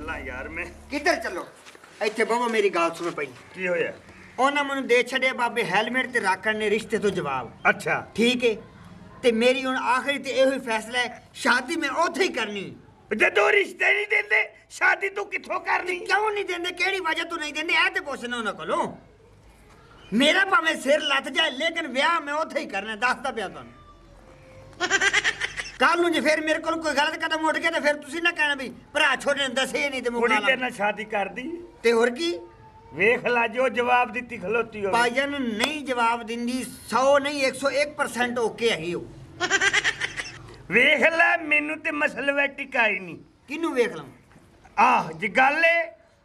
ਚੱਲਾਂ ਯਾਰ ਮੈਂ। ਕਿੱਧਰ ਚੱਲੋ? ਇੱਥੇ ਬਾਬਾ ਮੇਰੀ ਗੱਲ ਸੁਣ ਪਈ। ਕੀ ਹੋਇਆ? ਉਹਨਾਂ ਮੈਨੂੰ ਦੇ ਛੱਡਿਆ ਬਾਬੇ ਹੈਲਮਟ ਤੇ ਰਾਖਣ ਨੇ ਰਿਸ਼ਤੇ ਤੋਂ ਜਵਾਬ। ਅੱਛਾ ਠੀਕ ਹੈ ਤੇ ਮੇਰੀ ਹੁਣ ਆਖਰੀ ਤੇ ਇਹੋ ਹੀ ਫੈਸਲਾ ਹੈ, ਸ਼ਾਦੀ ਮੈਂ ਉੱਥੇ ਹੀ ਕਰਨੀ। ਜਦੋਂ ਰਿਸ਼ਤੇ ਨਹੀਂ ਦਿੰਦੇ ਸ਼ਾਦੀ ਤੂੰ ਕਿੱਥੋਂ ਕਰਨੀ? ਕਿਉਂ ਨਹੀਂ ਦਿੰਦੇ? ਕਿਹੜੀ ਵਜ੍ਹਾ ਤੋਂ ਨਹੀਂ ਦਿੰਦੇ? ਇਹ ਤੇ ਪੁੱਛਣਾ ਉਹਨਾਂ ਕੋਲੋਂ। ਮੇਰਾ ਭਾਵੇਂ ਸਿਰ ਲੱਥ ਜਾਏ ਲੇਕਿਨ ਵਿਆਹ ਮੈਂ ਉੱਥੇ ਹੀ ਕਰਨਾ। ਦੱਸਦਾ ਪਿਆ ਤੁਹਾਨੂੰ। ਕੱਲ ਨੂੰ ਜੇ ਫਿਰ ਮੇਰੇ ਕੋਲ ਕੋਈ ਗਲਤ ਕਦਮ ਉੱਠ ਗਿਆ ਤਾਂ ਫਿਰ ਤੁਸੀਂ ਨਾ ਕਹਿਣਾ ਵੀ ਭਰਾ ਛੋਟੇ ਨੇ ਦੱਸੇ ਨਹੀਂ ਤੇ ਕੁੜੀ ਮੁਕਾਲਾ ਤੇਰੇ ਨਾਲ ਸ਼ਾਦੀ ਕਰਦੀ? ਤੇ ਹੋਰ ਕੀ। ਵੇਖ ਲਾ ਜੋ ਜਵਾਬ ਦਿੱਤੀ ਖਲੋਤੀ ਹੋਵੇ। ਭਾਈਜਾਨ ਨਹੀਂ ਜਵਾਬ ਦਿੰਦੀ 100 ਨਹੀਂ 101% ਓਕੇ ਹੈਗੀ ਉਹ। ਵੇਖ ਲੈ ਮੈਨੂੰ ਤੇ ਮਸਲਾ ਟਿਕਾਈ ਨਹੀਂ। ਕਿਹਨੂੰ ਵੇਖ ਲਵਾਂ? ਆਹ ਜੇ ਗੱਲ ਏ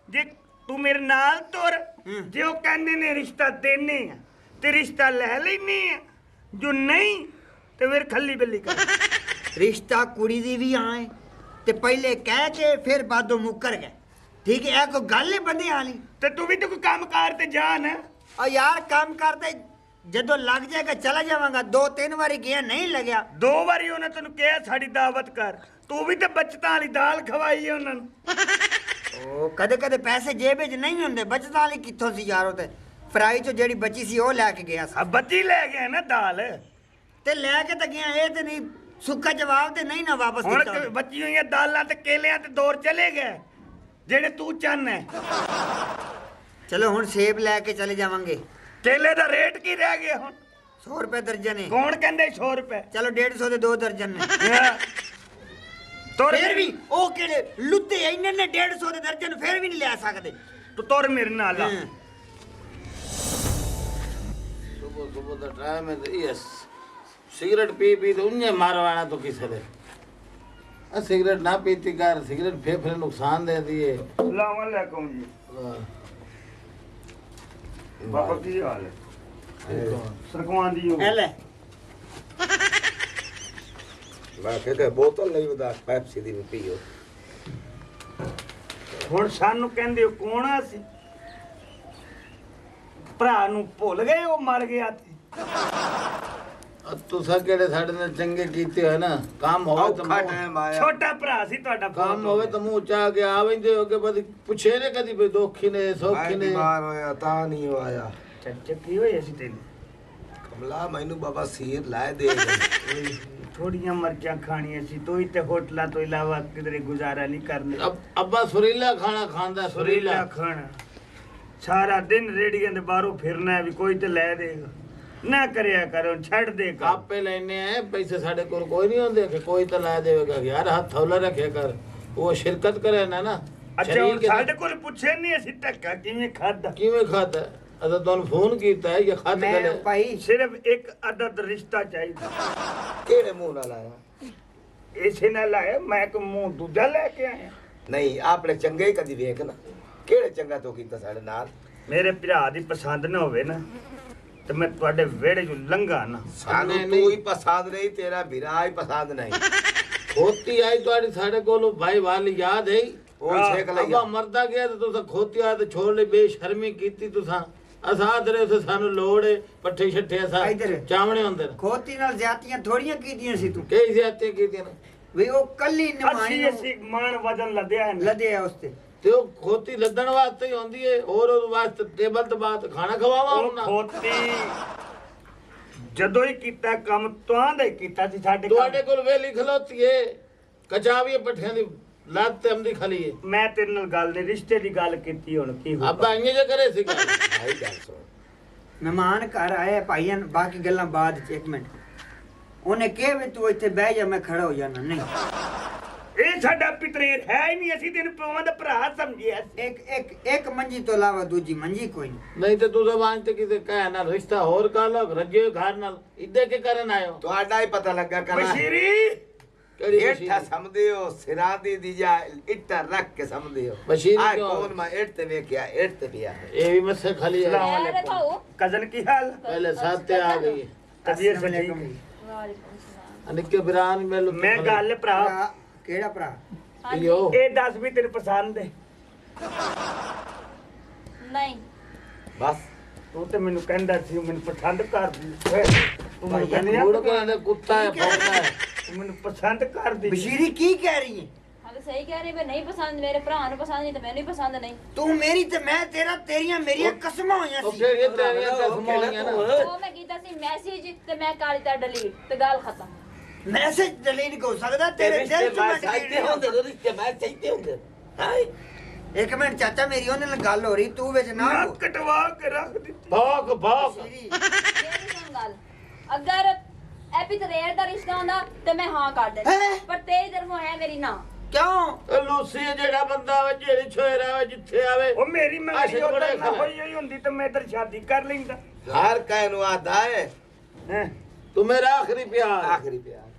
ਜੇ ਤੂੰ ਮੇਰੇ ਨਾਲ ਤੁਰ ਜੇ ਉਹ ਕਹਿੰਦੇ ਨੇ ਰਿਸ਼ਤਾ ਦੇਣੇ ਆ ਤੇ ਰਿਸ਼ਤਾ ਲੈ ਲੈਣੀ ਆ, ਜੋ ਨਹੀਂ ਤੇ ਫਿਰ ਖੱਲੀ ਬੱਲੀ ਕਰ। ਰਿਸ਼ਤਾ ਕੁੜੀ ਦੀ ਵੀ ਆਏ ਤੇ ਪਹਿਲੇ ਕਹਿ ਕੇ ਫਿਰ ਬਾਦੋਂ ਮੁੱਕਰ ਗਏ। ਠੀਕ ਹੈ, ਇਹ ਕੋਈ ਗੱਲ ਹੈ ਬੰਦੇ ਵਾਲੀ? ਤੇ ਤੂੰ ਵੀ ਤਾਂ ਕੋਈ ਕੰਮ ਕਾਰ ਤੇ ਜਾ ਨਾ। ਆ ਯਾਰ ਕੰਮ ਕਰਦੇ ਜਦੋਂ ਲੱਗ ਜਾਏਗਾ ਚਲਾ ਜਾਵਾਂਗਾ। 2-3 ਵਾਰੀ ਗਿਆ ਨਹੀਂ ਲੱਗਿਆ। 2 ਵਾਰੀ ਉਹਨੇ ਤੈਨੂੰ ਕਿਹਾ ਸਾਡੀ ਦਾਵਤ ਕਰ। ਤੂੰ ਵੀ ਤੇ ਬਚਤਾਂ ਵਾਲੀ ਦਾਲ ਖਵਾਈ ਉਹਨਾਂ ਨੂੰ। ਉਹ ਕਦੇ ਕਦੇ ਪੈਸੇ ਜੇਬ ਵਿੱਚ ਨਹੀਂ ਹੁੰਦੇ। ਬਚਤ ਵਾਲੀ ਕਿੱਥੋਂ ਸੀ ਯਾਰ? ਉਹ ਤੇ ਫਰਾਈ ਚੋਂ ਜਿਹੜੀ ਬਚੀ ਸੀ ਉਹ ਲੈ ਕੇ ਗਿਆ ਸੀ। ਆ ਬੱਚੀ ਲੈ ਗਿਆ ਨਾ ਦਾਲ। ਤੇ ਲੈ ਕੇ ਤਾਂ ਗਿਆ। ਇਹ ਤੇ ਨਹੀਂ ਸੁੱਕਾ ਜਵਾਬ ਤੇ ਨਹੀਂ ਨਾ ਵਾਪਸ ਹੁਣ ਦਿੱਤਾ। ਬੱਚੀ ਹੋਈਆਂ ਦਾਲਾਂ ਤੇ ਕੇਲਿਆਂ ਤੇ ਦੌਰ ਚਲੇ ਗਏ ਜਿਹੜੇ ਤੂੰ ਚਾਹਨਾ। ਚਲੋ ਹੁਣ ਸੇਬ ਲੈ ਕੇ ਚਲੇ ਜਾਵਾਂਗੇ। ਕੇਲੇ ਦਾ ਰੇਟ ਕੀ ਰਹਿ ਗਿਆ ਹੁਣ? 100 ਰੁਪਏ ਦਰਜਨ ਹੈ। ਕੌਣ ਕਹਿੰਦੇ 100 ਰੁਪਏ? ਚਲੋ 150 ਦੇ 2 ਦਰਜਨ ਨੇ। ਤੁਰ ਫਿਰ ਵੀ ਉਹ ਕਿਹੜੇ ਲੁੱਤੇ ਇੰਨੇ ਨੇ 150 ਦੇ ਦਰਜਨ ਫਿਰ ਵੀ ਨਹੀਂ ਲੈ ਸਕਦੇ। ਤੂੰ ਤੁਰ ਮੇਰੇ ਨਾਲ ਆ। सुबह सुबह का टाइम है तो यस सिगरेट पी पी तो उन्हें मारवाना तो किसे दे सिगरेट ना पीती कर सिगरेट फेफड़े नुकसान दे दिए अस्सलाम वालेकुम जी। बाबा की हाल है? सरकवान दी हो ਇਹ ਲੈ ਮੈਂ ਕਿਹਾ ਬੋਤਲ ਨਹੀਂ ਉਹਦਾ ਪੈਪਸੀ ਦੀ ਵੀ ਪੀਓ। ਹੁਣ ਸਾਨੂੰ ਕਹਿੰਦੇ ਹੋ ਕੌਣ ਆ ਸੀ? ਭਰਾ ਨੂੰ ਭੁੱਲ ਗਏ ਉਹ ਮਰ ਗਿਆ ਤੇ। तुसा केड़े साडे ने चंगे कीते है ना काम होवे तो ਔਖਾ ਟਾਈਮ ਆਇਆ। ਛੋਟਾ ਭਰਾ ਸੀ ਤੁਹਾਡਾ। काम होवे तो मुंह चा के आवेंदे हो के बदी पूछे ने कदी भी दोखी ने सौखी ने ਬਿਮਾਰ ਹੋਇਆ ਤਾਂ ਨਹੀਂ ਆਇਆ। ਚੱਚਾ ਕੀ ਹੋਇਆ ਸੀ ਤੈਨੂੰ? ਕਮਲਾ ਮੈਨੂੰ ਬਾਬਾ ਸੀਰ ਲਾਇ ਦੇ ਗਏ। ਥੋੜੀਆਂ ਮਰਚਾਂ ਖਾਣੀਆਂ ਸੀ ਤੂੰ ਹੀ ਤੇ ਹੋਟਲਾਂ ਤੋਂ ਇਲਾਵਾ ਕਿਧਰੇ ਗੁਜ਼ਾਰਾ ਨਹੀਂ ਕਰਨੇ। अब अब्बा सुरीला खाना खांदा ਸੁਰੀਲਾ सुरीला ਖਾਣਾ ਸਾਰਾ ਦਿਨ ਰੇੜੀਆਂ ਦੇ ਬਾਹਰੋਂ ਫਿਰਨਾ ਹੈ ਵੀ ਕੋਈ ਤੇ ਲੈ ਦੇਗਾ। ਨਾ ਕਰਿਆ ਕਰੋ ਛੱਡ ਦੇ ਕੰਮ। आपे लेने हैं पैसे साडे कोल कोई नहीं होंदे कि कोई तो ला देगा यार हाथ हौला रखे कर वो शिरकत करे ना ना ਅੱਛਾ ਹੁਣ ਸਾਡੇ ਕੋਲ ਪੁੱਛੇ ਨਹੀਂ ਅਸੀਂ ਧੱਕਾ ਕਿਵੇਂ ਖਾਦਾ। किवें खाता अदा तुम फोन कीता है ये खत ਮੈਂ गले ਭਾਈ ਸਿਰਫ ਇੱਕ ਅਦਦ ਰਿਸ਼ਤਾ ਚਾਹੀਦਾ। ਕਿਹੜੇ ਮੂੰਹ ਨਾਲ ਆਇਆ? ਇਸੇ ਨਾਲ ਆਇਆ ਮੈਂ ਕਿ ਮੂੰਹ ਦੂਜਾ ਲੈ ਕੇ ਆਇਆ। ਨਹੀਂ ਆਪਣੇ ਚੰਗੇ ਹੀ ਕਦੀ ਵੇਖ ਨਾ। ਕਿਹੜੇ ਚੰਗਾ ਤੋਂ ਕੀਤਾ ਸਾਡੇ ਨਾਲ? ਮੇਰੇ ਭਰਾ ਦੀ ਪਸੰਦ ਨਾ ਹੋਵੇ ਨਾ ਤੇ ਮੈਂ ਤੁਹਾਡੇ ਵਿਹੜੇ ਚੋਂ ਲੰਘਾ ਨਾ। ਸਾਨੂੰ ਨਹੀਂ, ਤੂੰ ਨਹੀਂ। ਹੀ ਪਸੰਦ ਨਹੀਂ ਤੇਰਾ ਵੀਰਾ ਹੀ ਪਸੰਦ ਨਹੀਂ। खोती आई ਤੁਹਾਡੀ ਸਾਡੇ ਕੋਲ ਭਾਈ ਵਾਲੀ ਯਾਦ ਹੈ ਉਹ ਛੇਕ ਅੱਬਾ ਲਿਆ। ਮਰਦਾ ਗਿਆ ਤੇ ਤੁਸੀਂ ਖੋਤੀ ਆ ਤੇ ਛੋੜ ਲਈ ਬੇਸ਼ਰਮੀ ਕੀਤੀ ਤੁਸੀਂ ਅਸਾਦ ਰਹੇ ਤੇ ਸਾਨੂੰ ਲੋੜ ਹੈ ਪੱਠੇ ਛੱਠੇ ਅਸਾਂ ਇੱਧਰ। ਚਾਵਣੇ ਹੁੰਦੇ ਨੇ ਖੋਤੀ ਨਾਲ ਜ਼ਿਆਤੀਆਂ ਥੋੜੀਆਂ ਕੀਤੀਆਂ ਸੀ ਤੂੰ। ਕਈ ਜ਼ਿਆਦਤੀਆਂ ਕੀਤੀਆਂ ਨੇ ਵੀ ਉਹ ਕੱਲੀ ਨਿਮਾਈ ਅਸੀਂ ਮਾਨ ਵਜਨ ਲੱਦਿਆ ਹੈ ਨਾ। ਲਦੇ ਆ ਉਸ ਤੇ। ਤੇ ਉਹ ਖੋਤੀ ਲੱਦਣ ਵਾਸਤੇ ਹੀ ਹੁੰਦੀ ਹੈ ਹੋਰ ਉਹਦੇ ਵਾਸਤੇ ਟੇਬਲ ਤੇ ਬਾਤ ਖਾਣਾ ਖਵਾਵਾ ਉਹ ਉਹਨਾਂ ਖੋਤੀ ਜਦੋਂ ਹੀ ਕੀਤਾ ਕੰਮ ਤਾਂ ਦਾ ਹੀ ਕੀਤਾ ਸੀ ਸਾਡੇ ਤੁਹਾਡੇ ਕੰਮ। ਕੋਲ ਵੇਲੀ ਖਲੋਤੀ ਏ ਕਚਾਵੀਆਂ ਪੱਠਿਆਂ ਦੀ ਲੱਤ ਤੇ ਹਮਦੀ ਖਲੀ ਏ ਮੈਂ ਤੇਰੇ ਨਾਲ ਗੱਲ ਦੇ ਰਿਸ਼ਤੇ ਦੀ ਗੱਲ ਕੀਤੀ ਹੁਣ ਕੀ ਹੋਊਗਾ। ਅੱਬਾ ਇੰਨੇ ਜੇ ਕਰੇ ਸੀ ਗੱਲ। ਆਈ ਗੱਲ ਸੁਣ। ਮਹਿਮਾਨ ਘਰ ਆਏ ਭਾਈਆਂ ਬਾਕੀ ਗੱਲਾਂ ਬਾਅਦ ਚ। ਇੱਕ ਮਿੰਟ ਉਹਨੇ ਕਿਹਾ ਵੀ ਤੂੰ ਇੱਥੇ ਬਹਿ ਜਾ ਮੈਂ ਖੜਾ ਹੋ ਜਾਣਾ। ਨਹੀਂ ਇਹ ਸਾਡਾ ਪਿਤਰੇਰ ਹੈ ਹੀ ਨਹੀਂ। ਅਸੀਂ ਤੈਨੂੰ ਪਿਓਾਂ ਦਾ ਭਰਾ ਸਮਝਿਆ ਸੀ। ਇੱਕ ਮੰਜੀ ਤੋਂ ਇਲਾਵਾ ਦੂਜੀ ਮੰਜੀ ਕੋਈ ਨਹੀਂ। ਨਹੀਂ ਤੇ ਤੂੰ ਜ਼ਬਾਨ ਤੇ ਕਿਤੇ ਕਹਿ ਨਾ ਰਿਸ਼ਤਾ ਹੋਰ ਕਰ ਲੋ ਰੱਜੇ ਘਰ ਨਾਲ ਇੱਦੇ ਕੇ ਕਰਨ ਆਇਓ ਤੁਹਾਡਾ ਹੀ ਪਤਾ ਲੱਗਾ ਕਰਨਾ। ਬਸ਼ੀਰੀ ਕਿਹੜੀ ਇੱਟਾ ਸਮਝਦੇ ਹੋ ਸਿਰਾਂ ਦੀ ਜਾਂ ਇੱਟਾ ਰੱਖ ਕੇ ਸਮਝਦੇ ਹੋ? ਬਸ਼ੀਰੀ ਆਹ ਕਿਉਂ? ਕੌਣ ਮੈਂ ਇੱਟ ਤੇ ਵੇਖਿਆ ਇੱਟ ਤੇ ਪਿਆ ਹੈ। ਇਹ ਵੀ ਮੱਸੇ ਖਾਲੀ ਹੈ ਸਲਾਮ ਅਲੈਕੁਮ ਕਜ਼ਨ ਕੀ ਹਾਲ? ਪਹਿਲੇ ਸਾਥ ਤੇ ਆ ਗਈ ਤਬੀਅਤ ਸਹੀ ਹੈ? ਵਾਲੇਕੁਮ ਸਲਾਮ। ਅਨਿੱਕੇ ਬਿਰਾਨ ਮੈਨੂੰ ਮੈਂ ਗੱਲ ਭਰਾ ਭਰਾ ਕਿਹੜਾ ਭਰਾ? ਯੋ ਇਹ ਦੱਸ ਵੀ ਤੈਨੂੰ ਪਸੰਦ ਹੈ? ਨਹੀਂ ਬਸ ਤੂੰ ਤੇ ਮੈਨੂੰ ਕਹਿੰਦਾ ਸੀ ਮੈਨੂੰ ਪਸੰਦ ਕਰਦੀ। ਤੂੰ ਮੈਨੂੰ ਕਹਿੰਦੀ ਮੂੜ ਕੇ ਕੁੱਤਾ ਹੈ ਭੌਂਕਦਾ ਹੈ ਤੂੰ ਮੈਨੂੰ ਪਸੰਦ ਕਰਦੀ। ਬਸ਼ੀਰੀ ਕੀ ਕਹਿ ਰਹੀ ਹੈ? ਹਾਲੇ ਤੇ ਸਹੀ ਕਹਿ ਰਹੀ, ਮੈਂ ਨਹੀਂ ਪਸੰਦ, ਮੇਰੇ ਭਰਾ ਨੂੰ ਪਸੰਦ ਨਹੀਂ ਤੇ ਮੈਨੂੰ ਹੀ ਪਸੰਦ ਨਹੀਂ। ਤੂੰ ਮੇਰੀ ਤੇ ਮੈਂ ਤੇਰਾ, ਤੇਰੀਆਂ ਮੇਰੀਆਂ ਕਸਮਾਂ ਹੋਈਆਂ ਉਹ ਸੀ। ਫਿਰ ਇਹ ਤੇਰੀਆਂ ਕਸਮਾਂ ਹੋਈਆਂ ਨਾ। ਉਹ ਮੈਂ ਕੀਤਾ ਸੀ ਮੈਸੇਜ ਤੇ ਮੈਂ ਕਰ ਦਿੱਤਾ ਡਿਲੀਟ ਤੇ ਗੱਲ ਖਤਮ। ਮੈਸੇਜ ਡਿਲੀਟ ਹੋ ਸਕਦਾ ਤੇਰੇ ਦਿਲ ਚ ਮੈਂ ਚਾਹੀਦੇ delete ਹੁੰਦੇ ਨੇ, ਰਿਸ਼ਤੇ ਮੈਂ ਚਾਹੀਦੇ ਹੁੰਦੇ ਹਾਏ ਇੱਕ ਮਿੰਟ ਚਾਚਾ, ਮੇਰੀ ਉਹਦੇ ਨਾਲ ਗੱਲ ਹੋ ਰਹੀ, ਤੂੰ ਵਿੱਚ ਨਾ ਨਾ ਬੋਲ। ਕਟਵਾ ਕੇ ਰੱਖ ਦਿੱਤੀ। ਭੌਕ ਭੌਕ ਸ਼ੀਰੀ, ਮੇਰੀ ਸੁਣ ਗੱਲ, ਅਗਰ ਐਪੀ ਤਰੇਰ ਦਾ ਰਿਸ਼ਤਾ ਹੁੰਦਾ ਤੇ ਮੈਂ ਹਾਂ ਕਰ ਹੈਂ? ਦਿੰਦੀ, ਪਰ ਤੇਰੀ ਤਰਫੋਂ ਹੈ ਮੇਰੀ ਨਾ। ਕਿਉਂ? ਇਹ ਲੂਸੀ ਜਿਹੜਾ ਬੰਦਾ ਵਾ ਜਿਹੜੀ ਛੋਇਰਾ ਵਾ ਜਿੱਥੇ ਆਵੇ ਉਹ ਮੇਰੀ ਮੰਗਣੀ ਆਸ਼ਿਕ ਉਧਰ ਬੜੇ ਨਾ ਖਰਾ। ਹੋਈ ਹੁੰਦੀ ਤੇ ਮੈਂ ਇਧਰ ਸ਼ਾਦੀ ਕਰ ਲੈਂਦਾ। ਹਰ ਕਹਿ ਨੂੰ ਆਦਾ ਹੈ ਹੈਂ। ਤੂੰ ਮੇਰਾ ਆਖਰੀ ਪਿਆਰ ਆਖਰੀ ਪਿਆਰ।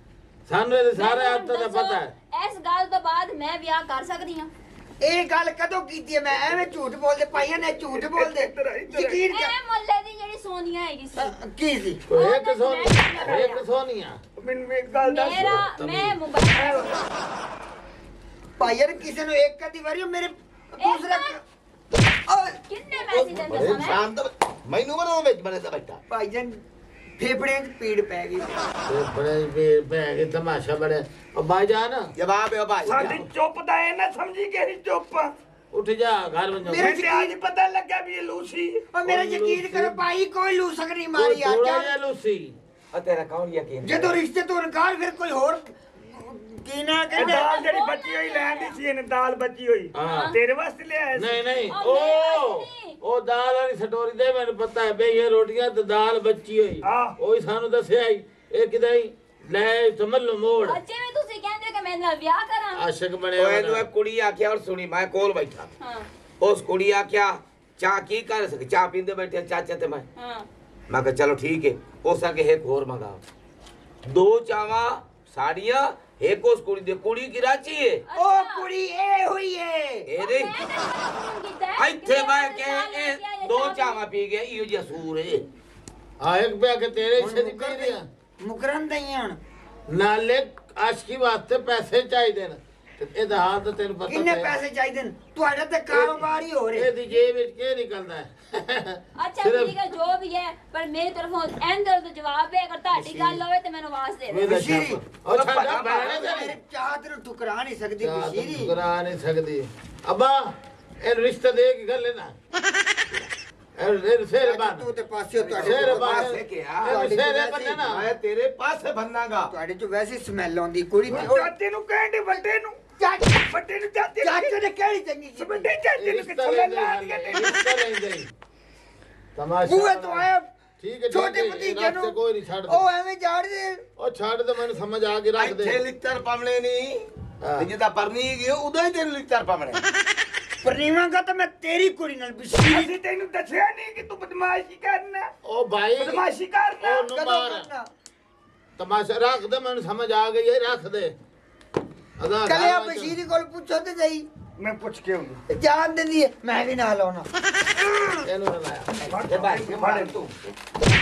ਸਾਨੂੰ ਇਹਦੇ ਸਾਰੇ ਮੈਨੂੰ ਅੰਤ ਦਾ ਦੱਸੋ, ਪਤਾ ਹੈ। ਇਸ ਗੱਲ ਤੋਂ ਬਾਅਦ ਮੈਂ ਵਿਆਹ ਕਰ ਸਕਦੀ ਹਾਂ? ਇਹ ਗੱਲ ਕਦੋਂ ਕੀਤੀ ਹੈ? ਮੈਂ ਐਵੇਂ ਝੂਠ ਬੋਲਦੇ ਪਾਈਆਂ ਨੇ, ਝੂਠ ਬੋਲਦੇ ਯਕੀਨ ਕਰ। ਇਹ ਮੁੱਲੇ ਦੀ ਜਿਹੜੀ ਸੋਨੀਆ ਹੈਗੀ ਸੀ, ਕੀ ਸੀ? ਇੱਕ ਸੋਨੀ ਇੱਕ ਸੋਨੀਆ ਮੈਨੂੰ ਇੱਕ ਗੱਲ ਦੱਸ। ਮੇਰਾ ਮੈਂ ਮੋਬਾਈਲ ਭਾਈਆਂ ਕਿਸੇ ਨੂੰ ਇੱਕ ਅੱਧੀ ਵਾਰੀ ਮੇਰੇ ਦੂਸਰਾ ਓਏ ਕਿੰਨੇ ਮੈਸੇਜ ਦਿੰਦਾ ਬੜੇ ਸਾਂ ਮੈਂ? ਸ਼ਾਂਤ ਮੈਨੂੰ ਬਣਾ ਵਿੱਚ ਬਣੇ ਦਾ ਬੈਠਾ ਭਾਈਜਾਨ ਫੇਫੜਿਆਂ 'ਚ ਪੀੜ ਪੈ ਗਈ। ਤੇ ਬੜੇ ਬੈ ਕੇ ਤਮਾਸ਼ਾ ਬੜੇ ਉਹ ਬਾਈਜਾਨ ਜਵਾਬ ਹੈ ਭਾਈ ਸਾਡੀ ਚੁੱਪ ਦਾ ਇਹ ਨਾ ਸਮਝੀ ਕਿ ਅਸੀਂ ਚੁੱਪ ਆ। ਉੱਠ ਜਾ ਘਰ ਵੰਜੋ ਮੇਰੇ ਮੈਨੂੰ ਤੇ ਅੱਜ ਪਤਾ ਲੱਗਾ ਵੀ ਇਹ ਲੂਸੀ। ਉਹ ਮੇਰਾ ਯਕੀਨ ਕਰੋ ਭਾਈ, ਕੋਈ ਲੂਸਕ ਨਹੀਂ ਮਾਰੀ ਥੋੜਾ ਜਿਹਾ ਅੱਜ। ਲੂਸੀ ਆ ਤੇਰਾ ਕੌਣ ਯਕੀਨ ਜਦੋਂ ਰਿਸ਼ਤੇ ਤੋਂ ਇਨਕਾਰ ਫਿਰ ਕੋਈ ਹੋਰ ਕੀ ਨਾ ਇਹ ਕਹਿੰਦੇ। ਦਾਲ ਜਿਹੜੀ ਬਚੀ ਹੋਈ ਲੈਣ ਦੀ ਸੀ, ਇਹਨੇ ਦਾਲ ਬਚੀ ਹੋਈ ਹਾਂ। ਤੇਰੇ ਵਾਸਤੇ ਲਿਆਇਆ ਸੀ। ਨਹੀਂ ਨਹੀਂ ਉਹ ਮੇਰੇ ਉਹ ਦਾਲ ਵਾਲੀ ਸਟੋਰੀ ਦੇ ਮੈਨੂੰ ਪਤਾ ਹੈ ਬਈ ਇਹ ਰੋਟੀਆਂ ਤੇ ਦਾਲ ਬੱਚੀ ਹੋਈ ਹਾਂ। ਉਹੀ ਸਾਨੂੰ ਦੱਸਿਆ ਹੀ ਇਹ ਕਿਦਾਂ ਹੀ ਲੈ ਸਮਝ ਲਓ ਮੋੜ ਅੱਛੇ ਵੀ ਤੁਸੀਂ ਕਹਿੰਦੇ ਹੋ ਕਿ ਮੈਂ ਨਾਲ ਵਿਆਹ ਕਰਾਂ। ਆਸ਼ਿਕ ਬਣਿਆ ਓਏ ਨੂੰ ਹੋਣਾ। ਇੱਕ ਕੁੜੀ ਆਖਿਆ ਔਰ ਸੁਣੀ ਮੈਂ ਕੋਲ ਬੈਠਾ ਹਾਂ ਉਸ ਕੁੜੀ ਆਖਿਆ ਚਾਹ ਕੀ ਕਰ ਸਕੇ ਚਾਹ ਪੀਂਦੇ ਬੈਠੇ ਚਾਚਾ ਤੇ ਮੈਂ ਹਾਂ ਮੈਂ ਕਿਹਾ ਚਲੋ ਠੀਕ ਹੈ ਉਸ ਆਗੇ ਇੱਕ ਹੋਰ ਮੰਗਾ ਦੋ ਚਾਵਾਂ ਸਾੜੀਆਂ ਇੱਕ ਉਸ ਕੁੜੀ ਦੀ ਕੁੜੀ ਕੀ ਰਾਚੀ ਹੈ ਉਹ ਕੁੜੀ ਇਹ ਹੋਈ ਏ। ਇਹਦੇ ਇੱਥੇ ਬਹਿ ਕੇ ਇਹ ਦੋ ਚਾਵਾਂ ਪੀ ਗਿਆ ਇਹੋ ਜਿਹਾ ਸੂਰ ਹੈ ਆ ਇੱਕ ਪਿਆ ਕੇ ਤੇਰੇ ਹਿੱਸੇ ਦੀ ਪੀ ਰਿਆ ਮੁਕਰਨ ਦਈ ਹੁਣ ਨਾਲੇ ਆਸ਼ਕੀ ਵਾਸਤੇ ਪੈਸੇ ਚਾਹੀਦੇ ਨੇ ਤੇ ਇਹਦਾ ਹਾਲ ਤਾਂ ਤੈਨੂੰ ਪਤਾ ਕਿੰਨੇ ਤਾਂ ਹੈ। ਪੈਸੇ ਚਾਹੀਦੇ ਨੇ? ਤੁਹਾਡਾ ਤੇ ਕਾਰੋਬਾਰ ਹੀ ਹੋ ਰਿਹਾ। ਇਹਦੀ ਜੇਬ ਵਿੱਚ ਕੀ ਨਿਕਲਦਾ ਹੈ ਅੱਛਾ ਸਿਰਫ ਠੀਕ ਹੈ ਜੋ ਵੀ ਹੈ, ਪਰ ਮੇਰੀ ਤਰਫੋਂ ਐਂਦਰ ਤੋਂ ਜਵਾਬ ਹੈ, ਅਗਰ ਤੁਹਾਡੀ ਗੱਲ ਹੋਵੇ ਤੇ ਮੈਨੂੰ ਆਵਾਜ਼ ਦੇ ਦਿਓ। ਇਹਦਾ ਬਸ਼ੀਰੀ। ਛਾਪਾ। ਉਹ ਛੱਡਾ ਬੈਣੇ ਮੇਰੇ ਤੇਰੇ ਚਾਹਤ ਨੂੰ ਠੁਕਰਾ ਨਹੀਂ ਸਕਦੀ ਚਾਹ ਬਸ਼ੀਰੀ। ਕਰਾ ਨਹੀਂ ਸਕਦੀ ਅੱਬਾ ਇਹ ਰਿਸ਼ਤਾ ਦੇ ਕੇ ਕਰ ਲੈਣਾ ਇਹ ਸਿਰ ਬੰਨ ਤੂੰ ਤੇ ਪਾਸੇ ਹੋ, ਤੁਹਾਡੇ ਸਿਰ ਤੋਂ ਬੰਨ ਪਾਸੇ ਕਿਹਾ। ਇਹ ਸਿਰ ਬੰਨ ਨਾ ਮੈਂ ਤੇਰੇ ਪਾਸੇ ਬੰਨਾਂਗਾ ਤੁਹਾਡੇ ਚੋਂ ਵੈਸੇ ਸਮੈਲ ਆਉਂਦੀ ਕੁੜੀ ਦੀ। ਉਹ ਚਾਚੇ ਨੂੰ ਕਹਿੰਦੇ ਵੱਡੇ ਨੂੰ, ਚਾਚੇ ਵੱਡੇ ਨੂੰ ਚਾਚੇ ਚਾਚੇ ਨੇ ਕਿਹੜੀ ਚੰਗੀ ਕੀਤੀ? ਵੱਡੇ ਚਾਚੇ ਨੂੰ ਰਿਸ਼ਤਾ ਕਿੱਥੋਂ ਲੈਂਦੇ ਲਾ ਹਨ, ਦਿਆ ਤੈਨੂੰ? ਰਿਸ਼ਤਾ ਲੈਂਦੇ ਹੀ। ਤਮਾਸ਼ਾ ਬੂਹੇ ਤੋਂ ਆਇਆ ਠੀਕ ਹੈ ਛੋਟੇ ਭਤੀਜੇ ਨੂੰ ਕੋਈ ਨਹੀਂ ਛੱਡ ਉਹ ਦੇ ਐਵੇਂ ਝਾੜਦੇ। ਉਹ ਛੱਡ ਦੇ ਮੈਨੂੰ ਸਮਝ ਆ ਕੇ ਰੱਖ ਇੱਥੇ ਦੇ ਲਿੱਤਰ ਪਮਣੇ ਨਹੀਂ ਹਾਂ। ਤੇ ਜਿੱਦਾਂ ਪਰਨੀ ਗਈ ਉਦੋਂ ਹੀ ਤੈਨੂੰ ਲਿੱਤਰ ਪਮਣੇ ਪਰਨੀਵਾਂਗਾ ਤਾਂ ਮੈਂ ਤੇਰੀ ਕੁੜੀ ਨਾਲ ਬਸ਼ੀਰੀ। ਅਸੀਂ ਤੈਨੂੰ ਦੱਸਿਆ ਨਹੀਂ ਕਿ ਤੂੰ ਬਦਮਾਸ਼ੀ ਕਰਨਾ, ਉਹ ਭਾਈ ਬਦਮਾਸ਼ੀ ਕਰਨਾ। ਉਹਨੂੰ ਕਦੋਂ ਮਾਰ ਕਰਨਾ? ਤਮਾਸ਼ਾ ਰੱਖ ਦੇ ਮੈਨੂੰ ਸਮਝ ਆ ਗਈ ਹੈ ਰੱਖ ਦੇ ਅਗਾ ਕਲਿਆ ਬਸ਼ੀਰੀ ਕੋਲ ਪੁੱਛੋ ਤੇ ਸਹੀ, ਮੈਂ ਪੁੱਛ ਕੇ ਆਉਂਗਾ। ਜਾਨ ਦਿੰਦੀ ਹੈ ਮੈਂ ਵੀ ਨਾਲ ਆਉਣਾ। ਇਹਨੂੰ ਨਾ ਲਾਇਆ ਤੇ ਭਾਈ ਕੇ ਮਾਰ ਤੂੰ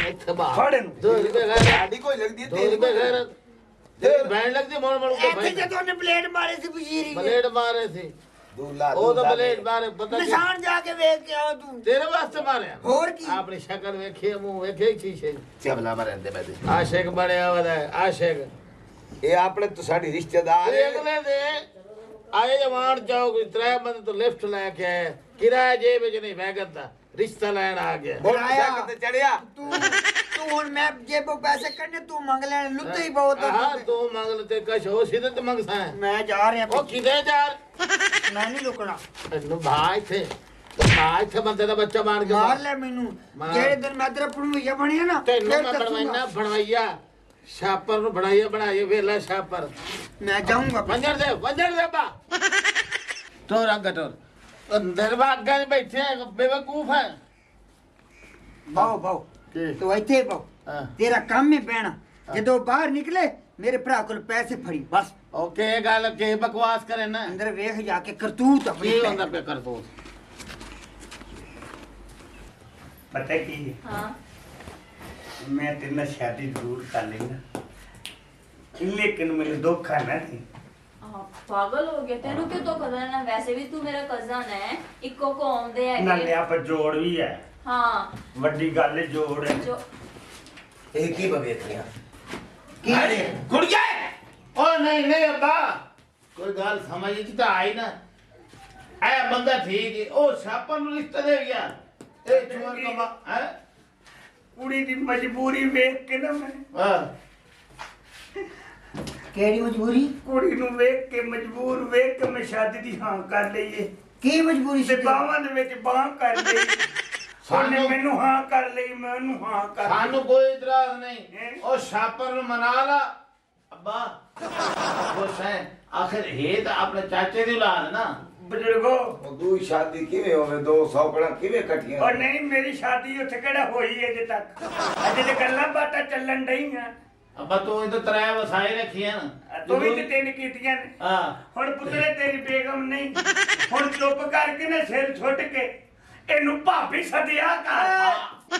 ਇੱਥੇ ਬਾਹਰ ਫੜ ਇਹਨੂੰ। 2 ਰੁਪਏ ਗੈਰ ਸਾਡੀ ਕੋਈ ਲੱਗਦੀ ਹੈ 2 ਤੇਰੀ ਰੁਪਏ ਕੋਈ ਗੈਰ ਤੇ ਬੈਣ ਲੱਗਦੀ ਮੋੜ ਮੋੜ ਕੇ ਇੱਥੇ ਭਾਈ ਜਦੋਂ ਉਹਨੇ ਪਲੇਟ ਮਾਰੇ ਸੀ ਬਸ਼ੀਰੀ ਨੇ, ਬਲੇਡ ਮਾਰੇ ਸੀ ਦੂਲਾ ਉਹ ਤਾਂ ਬਲੇਡ ਮਾਰੇ ਪਤਾ ਨਹੀਂ ਨਿਸ਼ਾਨ ਜਾ ਕੇ ਵੇਖ ਕੇ ਆਓ ਤੂੰ। ਤੇਰੇ ਵਾਸਤੇ ਮਾਰਿਆ ਹੋਰ ਕੀ? ਆਪਣੀ ਸ਼ਕਲ ਵੇਖੀ ਮੂੰਹ ਵੇਖੇ ਸ਼ੀਸ਼ੇ ਚਬਲਾ ਮਰਦੇ ਮੈਂ ਤੇ ਆਸ਼ਿਕ ਬਣਿਆ ਵਦਾ ਆਸ਼ਿਕ ਇਹ ਆਪਣੇ ਤੋਂ ਸਾਡੀ ਰਿਸ਼ਤੇਦਾਰ ਇਹ ਹੈ ਅਗਲੇ ਦੇ ਆਏ ਜਵਾਨ ਚੌਕ ਤਰੇ ਬੰਦੇ ਤੋਂ ਲਿਫਟ ਲੈ ਕੇ ਆਏ ਕਿਰਾਇਆ ਜੇਬ ਵਿੱਚ ਨਹੀਂ ਵੈਗਨ ਦਾ ਰਿਸ਼ਤਾ ਲੈਣ ਆ ਗਿਆ ਮੋਟਰਸਾਈਕਲ ਤੇ ਚੜਿਆ ਤੂੰ ਹੁਣ ਮੈਂ ਜੇਬੋਂ ਪੈਸੇ ਕੱਢਨੇ, ਤੂੰ ਮੰਗ ਲੈਣ ਲੁੱਤੇ ਹੀ ਬਹੁਤ ਹਾਂ ਆ। ਤੂੰ ਮੰਗ ਲੈ ਤੇ ਕਸ਼ ਹੋ ਸਿੱਧੇ ਤੇ ਮੰਗਸਾ ਮੈਂ ਜਾ ਰਿਹਾ ਉਹ ਕਿਦੇ ਯਾਰ ਮੈਂ ਨਹੀਂ ਰੁਕਣਾ। ਤੈਨੂੰ ਭਾਈ ਇੱਥੇ ਭਾਈ ਇੱਥੇ ਬੰਦੇ ਦਾ ਬੱਚਾ ਬਣ ਕੇ ਮਾਰ ਲੈ ਮੈਨੂੰ। ਮਾਰ। ਜਿਹੜੇ ਦਿਨ ਮੈਂ ਤੇਰਾ ਭਣਵਈਆ ਬਣਿਆ ਨਾ ਤੈਨੂੰ ਫਿਰ ਮੈਂ ਦੱਸੂਗਾ। ਬਣਵਾਈਨਾ ਬਣਵਾਈਆ ਛਾਪਰ ਨੂੰ ਬਣਾਈਆ ਬਣਾਈਏ ਵੇਲਾ ਛਾਪਰ ਮੈਂ ਜਾਊਂਗਾ। ਵੰਜਰ ਦੇ ਬਾ ਤੋਰ ਰੰਗ ਟੋਰ ਅੰਦਰ ਬਾਗਾਂ ਵਿੱਚ ਬੈਠੇ ਆ ਬੇਵਕੂਫ ਹੈ ਬਾਓ ਬਾਓ ਕੀ? ਤੂੰ ਇੱਥੇ ਬਾਓ, ਹਾਂ ਤੇਰਾ ਕੰਮ ਹੀ ਪੈਣਾ। ਜਦੋਂ ਬਾਹਰ ਨਿਕਲੇ ਮੇਰੇ ਭਰਾ ਕੋਲ ਪੈਸੇ ਫੜੀ ਬਸ। ਓਕੇ ਇਹ ਗੱਲ ਕੇ ਬਕਵਾਸ ਕਰੇ ਨਾ ਅੰਦਰ ਵੇਖ ਜਾ ਕੇ ਕਰਤੂਤ ਆਪਣੀ। ਕੀ ਹੁੰਦਾ ਪਿਆ ਕਰ ਤੂੰ ਪਤਾ ਕੀ ਹੈ? ਹਾਂ ਮੈਂ ਤੇਰੇ ਨਾਲ ਸ਼ਾਦੀ ਜ਼ਰੂਰ ਕਰ ਲੈਣਾ, ਲੇਕਿਨ ਮੈਨੂੰ ਧੋਖਾ ਨਾ ਦੇ। ਪਾਗਲ ਹੋ ਗਿਆ, ਤੈਨੂੰ ਕਿਉਂ ਤੋਂ ਕਰਨਾ? ਵੈਸੇ ਵੀ ਤੂੰ ਮੇਰਾ ਕਜ਼ਨ ਹੈ, ਇੱਕੋ ਕੌਮ ਦੇ ਨਾਲੇ ਹੈਗੇ। ਆਪਾਂ ਜੋੜ ਵੀ ਹੈ, ਹਾਂ ਵੱਡੀ ਗੱਲ ਹੈ ਜੋੜ ਹੈ। ਜੋ ਇਹ ਕੀ ਬਵੇਖ ਰਿਹਾ ਕੀ ਰੇ? ਗੁੜੀਆ ਓ ਨਹੀਂ ਨਹੀਂ ਅੱਬਾ कोई गल समझ च तो आई ना ऐ बंदा ठीक है ओ छापा नु रिश्ता दे गया ए चोर का है कुड़ी दी मजबूरी वेख के ना मैं हां ਕਿਹੜੀ ਮਜਬੂਰੀ ਕੁੜੀ ਨੂੰ ਵੇਖ ਕੇ ਮਜਬੂਰ ਵੇਖ ਕੇ ਮੈਂ ਸ਼ਾਦੀ ਦੀ ਹਾਂ ਕਰ ਲਈ ਏ ਕੀ ਮਜਬੂਰੀ ਤੇ ਸੀ ਬਾਹਾਂ ਦੇ ਵਿੱਚ ਬਾਹ ਕਰ ਲਈ ਉਹਨੇ ਸਾਨੂੰ- ਮੈਨੂੰ ਹਾਂ ਕਰ ਲਈ ਮੈਂ ਉਹਨੂੰ ਹਾਂ ਕਰ ਲਈ सानू कोई इतराज नहीं हैं? ओ छापर नु मना ला अब्बा खुश है आखिर हे तो अपने चाचे दी औलाद ना ਬਜ਼ੁਰਗੋ ਉਹ ਦੂਈ ਸ਼ਾਦੀ ਕਿਵੇਂ ਹੋਵੇ ਦੋ ਸੌਕੜਾਂ ਕਿਵੇਂ ਇਕੱਠੀਆਂ ਔਰ ਨਹੀਂ ਮੇਰੀ ਸ਼ਾਦੀ ਉੱਥੇ ਕਿਹੜਾ ਹੋਈ ਅਜੇ ਤੱਕ ਅਜੇ ਤੇ ਗੱਲਾਂ ਬਾਤਾਂ ਚੱਲਣ ਡਈਆਂ अब्बा तू तो त्रै वसाई रखी है ना ਤੂੰ ਵੀ ਤੇ ਤਿੰਨ ਕੀਤੀਆਂ ਨੇ हाँ ਹੁਣ ਪੁੱਤਰੇ ਤੇਰੀ ਬੇਗਮ ਨਹੀਂ ਹੁਣ ਚੁੱਪ ਕਰਕੇ ਨਾ ਸਿਰ ਛੁੱਟ ਕੇ ਇਹਨੂੰ ਭਾਬੀ ਸੱਦਿਆ ਕਰ